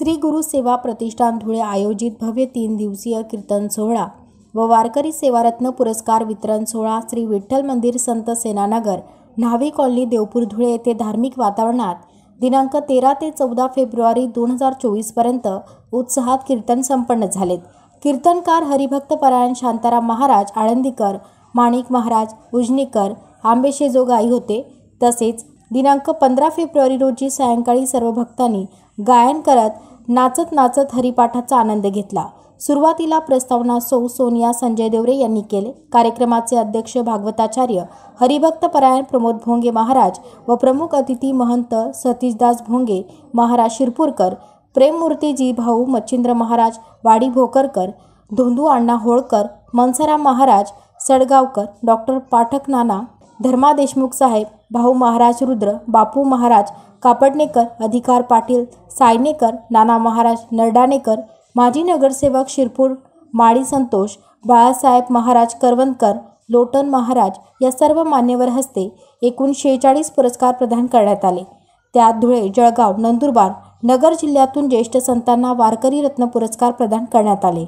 श्री गुरु सेवा प्रतिष्ठान धुळे आयोजित भव्य 3 दिवसीय कीर्तन सोहळा व वारकरी सेवारत्न पुरस्कार वितरण सोहळा श्री विठ्ठल मंदिर संत सेनानगर न्हावी कॉलनी देवपूर धुळे येथे धार्मिक वातावरणात दिनांक 13 ते 14 फेब्रुवारी 2024 पर्यंत उत्साहात कीर्तन संपन्न झालेत। कीर्तनकार हरिभक्त परायण शांताराम महाराज आळंदीकर, माणिक महाराज उजनीकर, आंबेशेजोगाई होते। तसेच दिनांक 15 फेब्रुवारी रोजी सायंकाळी सर्व भक्तांनी गायन करत नाचत हरिपाठाचा आनंद घेतला। सुरुवातीला प्रस्तावना सौ सोनिया संजय देवरे यांनी केले। कार्यक्रमाचे अध्यक्ष भागवताचार्य हरिभक्त परायण प्रमोद भोंगे महाराज व प्रमुख अतिथी महंत सतीशदास भोंगे महाराज शिरपूरकर, प्रेममूर्तीजी भाऊ मच्छिंद्र महाराज वाडी भोकरकर, धोंदू अण्णा होळकर, मनसाराम महाराज सडगावकर, डॉक्टर पाठक नाना, धर्मा देशमुख साहेब, भाऊ महाराज रुद्र, बापू महाराज कापडनेकर, अधिकार पाटील सायनेकर, नाना महाराज नरडाणेकर, माजी नगरसेवक शिरपूर माळी संतोष, बाळासाहेब महाराज करवंदकर, लोटन महाराज या सर्व मान्यवर हस्ते एकूण 46 पुरस्कार प्रदान करण्यात आले। त्यात धुळे, जळगाव, नंदुरबार, नगर जिल्ह्यातून ज्येष्ठ संतांना वारकरी रत्न पुरस्कार प्रदान करण्यात आले।